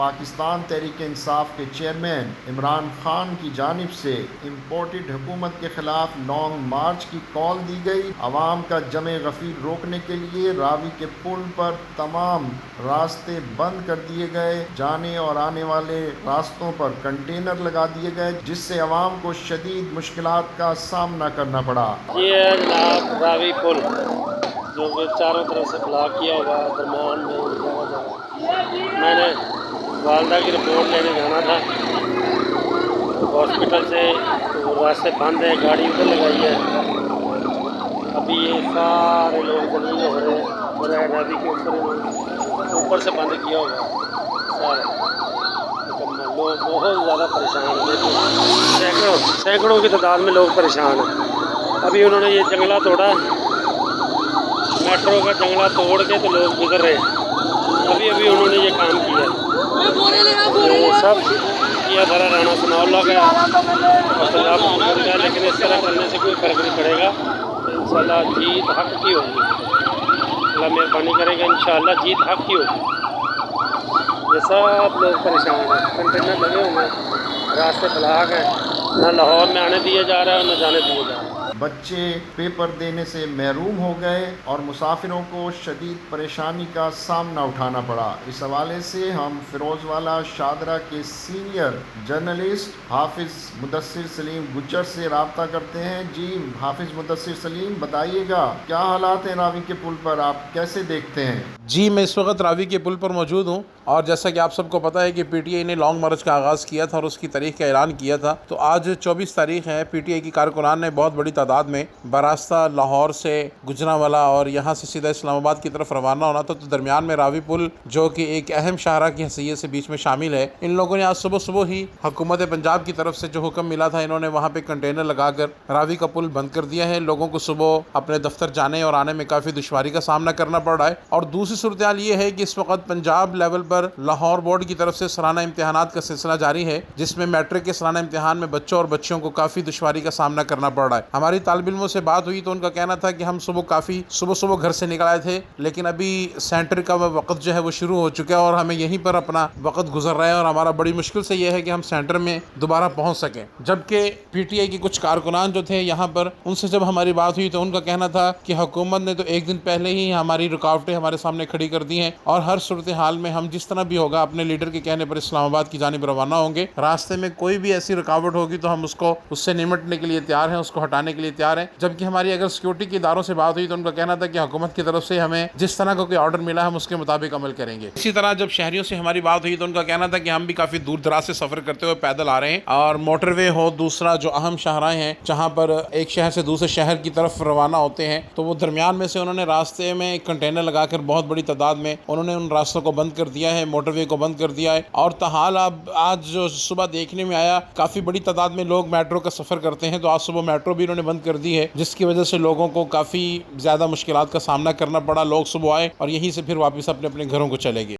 پاکستان تحریک انصاف کے چیئرمین عمران خان کی جانب سے امپورٹڈ حکومت کے خلاف لانگ مارچ کی کال دی گئی۔ عوام کا جمع غفیر روکنے کے لیے راوی کے پل پر تمام راستے بند کر دیے گئے۔ جانے اور آنے والے راستوں پر کنٹینر لگا دیے گئے، جس سے عوام کو شدید مشکلات کا سامنا کرنا پڑا۔ یہ ہے جناب راوی پل، جو کہ چاروں طرف سے بلاک کیا ہوا ہے، درمیان میں میں نے والدہ کی رپورٹ لینے جانا تھا ہاسپٹل سے، تو راستے بند ہیں، گاڑی ادھر لگائی ہے۔ ابھی یہ سارے لوگ زمین ہو رہے ہیں اور راوی کے اوپر سے بند کیا ہوا ہے سارے مکمل۔ لوگ بہت زیادہ پریشان ہیں، سینکڑوں کی تعداد میں لوگ پریشان ہیں۔ ابھی انہوں نے یہ جنگلہ توڑا، میٹرو کا جنگلہ توڑ کے تو لوگ گزر رہے ہیں۔ ابھی انہوں نے یہ کام کیا ہے، سب کیا دھرا رانا ثناء اللہ کا، لیکن اس طرح کرنے سے کوئی فرق نہیں پڑے گا۔ انشاءاللہ جیت حق کی ہوگی، اللہ مہربانی کرے گا، انشاءاللہ جیت حق کی ہوگی۔ یہ سب لوگ پریشان ہیں، کنٹینر لگے ہوئے ہیں، راستے بلاک ہیں، نہ لاہور میں آنے دیا جا رہا ہے نہ جانے دیا جا رہا ہے۔ بچے پیپر دینے سے محروم ہو گئے اور مسافروں کو شدید پریشانی کا سامنا اٹھانا پڑا۔ اس حوالے سے ہم فیروز والا شادرہ کے سینئر جرنلسٹ حافظ مدثر سلیم گجر سے رابطہ کرتے ہیں۔ جی حافظ مدثر سلیم، بتائیے گا کیا حالات ہیں راوی کے پل پر، آپ کیسے دیکھتے ہیں؟ جی، میں اس وقت راوی کے پل پر موجود ہوں، اور جیسا کہ آپ سب کو پتہ ہے کہ پی ٹی آئی نے لانگ مارچ کا آغاز کیا تھا اور اس کی تاریخ کا اعلان کیا تھا۔ تو آج 24 تاریخ ہے۔ پی ٹی آئی کی کارکنان نے بہت بڑی تعداد میں براستہ لاہور سے گجرانوالہ اور یہاں سے سیدھا اسلام آباد کی طرف روانہ ہونا تھا۔ تو درمیان میں راوی پل، جو کہ ایک اہم شاہراہ کی حیثیت سے بیچ میں شامل ہے، ان لوگوں نے آج صبح ہی حکومت پنجاب کی طرف سے جو حکم ملا تھا، انہوں نے وہاں پہ کنٹینر لگا کر راوی کا پل بند کر دیا ہے۔ لوگوں کو صبح اپنے دفتر جانے اور آنے میں کافی دشواری کا سامنا کرنا پڑ رہا ہے۔ اور دوسری صورتحال یہ ہے کہ اس وقت پنجاب لیول پر لاہور بورڈ کی طرف سے سالانہ امتحانات کا سلسلہ جاری ہے، جس میں میٹرک کے سالانہ امتحان میں بچوں اور بچیوں کو کافی دشواری کا سامنا کرنا پڑ رہا ہے۔ ہماری طالب علموں سے بات ہوئی تو ان کا کہنا تھا کہ ہم صبح گھر سے نکل آئے تھے، لیکن ابھی سینٹر کا وقت جو ہے وہ شروع ہو چکا ہے اور ہمیں یہیں پر اپنا وقت گزر رہا ہے، اور ہمارا بڑی مشکل سے یہ ہے کہ ہم سینٹر میں دوبارہ پہنچ سکیں۔ جبکہ پی ٹی آئی کے کچھ کارکنان جو تھے یہاں پر، ان سے جب ہماری بات ہوئی تو ان کا کہنا تھا کہ حکومت نے تو ایک دن پہلے ہی ہماری رکاوٹیں ہمارے سامنے کھڑی کر دی ہیں، اور ہر صورتحال میں ہم جس طرح بھی ہوگا اپنے لیڈر کے کہنے پر اسلام آباد کی جانب روانہ ہوں گے۔ راستے میں کوئی بھی ایسی رکاوٹ ہوگی تو ہم اس سے نمٹنے کے لیے تیار ہیں، اس کو ہٹانے کے لیے تیار ہیں۔ جبکہ ہماری اگر سیکورٹی کے اداروں سے بات ہوئی تو ان کا کہنا تھا کہ حکومت کی طرف سے ہمیں جس طرح کا کوئی آرڈر ملا ہم اس کے مطابق عمل کریں گے۔ اسی طرح جب شہریوں سے ہماری بات ہوئی تو ان کا کہنا تھا کہ ہم بھی کافی دور دراز سے سفر کرتے ہوئے پیدل آ رہے ہیں، اور موٹر وے ہو، دوسرا جو اہم شاہراہیں ہیں جہاں پر ایک شہر سے دوسرے شہر کی طرف روانہ ہوتے ہیں، تو وہ درمیان میں سے انہوں نے راستے میں ایک کنٹینر لگا کر بہت بڑی تعداد میں انہوں نے ان راستوں کو بند کر دیا ہے، موٹر وے کو بند کر دیا ہے۔ اور تاحال اب آج جو صبح دیکھنے میں آیا، کافی بڑی تعداد میں لوگ میٹرو کا سفر کرتے ہیں، تو آج صبح میٹرو بھی انہوں نے بند کر دی ہے، جس کی وجہ سے لوگوں کو کافی زیادہ مشکلات کا سامنا کرنا پڑا۔ لوگ صبح آئے اور یہیں سے پھر واپس اپنے گھروں کو چلے گئے۔